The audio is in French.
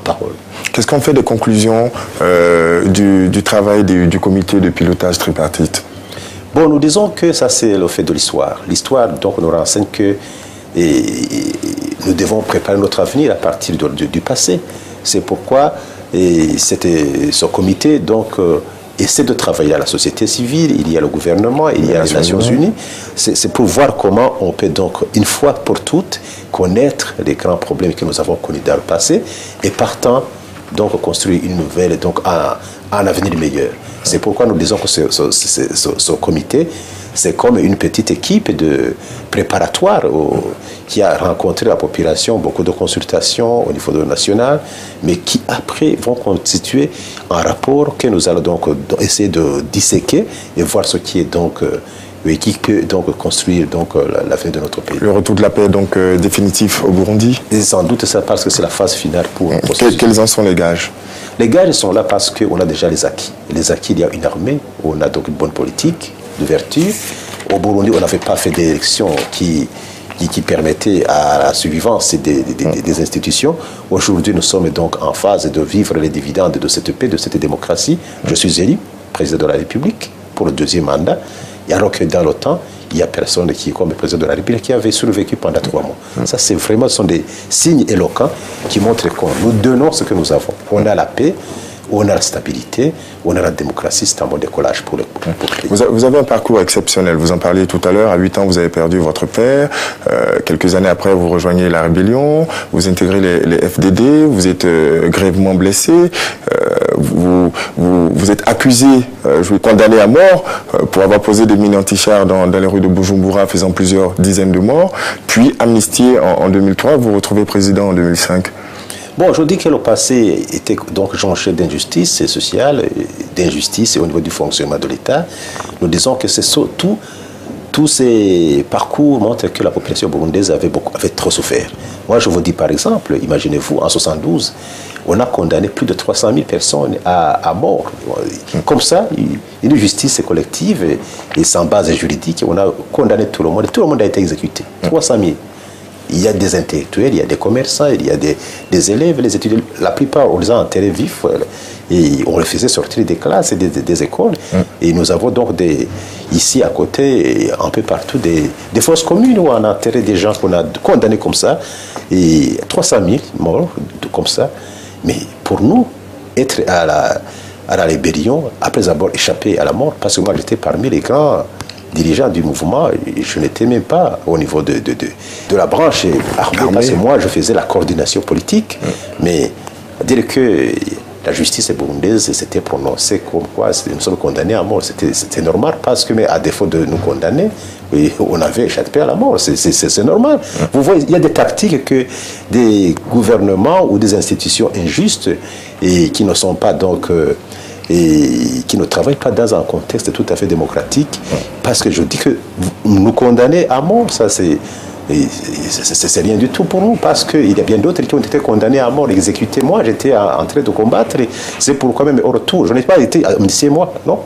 parole. Qu'est-ce qu'on fait des conclusions du travail du comité de pilotage tripartite? Bon, nous disons que ça, c'est le fait de l'histoire. L'histoire, donc, nous renseigne que nous devons préparer notre avenir à partir du passé. C'est pourquoi ce comité, donc, essaie de travailler à la société civile, il y a le gouvernement, il y a les Nations Unies. C'est pour voir comment on peut, donc, une fois pour toutes, connaître les grands problèmes que nous avons connus dans le passé et partant, donc, construire une nouvelle, donc, un avenir meilleur. C'est pourquoi nous disons que ce comité, c'est comme une petite équipe de préparatoire qui a rencontré la population, beaucoup de consultations au niveau national, mais qui après vont constituer un rapport que nous allons donc essayer de disséquer et voir ce qui est donc qui peut donc construire donc l'avenir de notre pays. Le retour de la paix donc définitif au Burundi? Et sans doute ça parce que c'est la phase finale pour le processus. Quels en sont les gages? Les gages sont là parce qu'on a déjà les acquis. Les acquis, il y a une armée, on a donc une bonne politique d'ouverture. Au Burundi, on n'avait pas fait d'élections qui permettaient à la survivance des institutions. Aujourd'hui, nous sommes donc en phase de vivre les dividendes de cette paix, de cette démocratie. Je suis élu président de la République pour le 2e mandat. Et alors que dans le temps, il n'y a personne qui est comme le président de la République qui avait survécu pendant 3 mois. Ça, c'est vraiment, ce sont des signes éloquents qui montrent que nous donnons ce que nous avons. On a la paix, on a la stabilité, on a la démocratie, c'est un bon décollage pour le pays. Vous avez un parcours exceptionnel, vous en parliez tout à l'heure, à 8 ans vous avez perdu votre père, quelques années après vous rejoignez la rébellion, vous intégrez les FDD, vous êtes grièvement blessé, vous êtes accusé, condamné à mort pour avoir posé des mines anti-chars dans les rues de Bujumbura faisant plusieurs dizaines de morts, puis amnistié en 2003, vous vous retrouvez président en 2005. Bon, je dis que le passé était donc jonché d'injustice sociale, d'injustice au niveau du fonctionnement de l'État. Nous disons que c'est surtout tous ces parcours montrent que la population burundaise avait trop souffert. Moi, je vous dis par exemple, imaginez-vous, en 72, on a condamné plus de 300 000 personnes à mort. Comme ça, une justice collective et sans base juridique, on a condamné tout le monde a été exécuté. 300 000. Il y a des intellectuels, il y a des commerçants, il y a des élèves, les étudiants. La plupart, on les a enterrés vifs et on les faisait sortir des classes et des écoles. Et nous avons donc ici à côté, un peu partout, des fosses communes où on a enterré des gens qu'on a condamnés comme ça. Et 300 000 morts comme ça. Mais pour nous, être à la rébellion, après avoir échappé à la mort, parce que moi j'étais parmi les grands dirigeant du mouvement, je n'étais même pas au niveau de la branche armée, parce que moi, je faisais la coordination politique. Mais dire que la justice burundaise s'était prononcée comme quoi nous sommes condamnés à mort, c'était normal, parce que, mais à défaut de nous condamner, on avait échappé à la mort, c'est normal. Vous voyez, il y a des tactiques que des gouvernements ou des institutions injustes et qui ne sont pas donc... et qui ne travaillent pas dans un contexte tout à fait démocratique, parce que je dis que nous condamner à mort, ça c'est rien du tout pour nous, parce qu'il y a bien d'autres qui ont été condamnés à mort, exécutés. Moi, j'étais en train de combattre, c'est pourquoi même au retour, je n'ai pas été amnistié moi, non.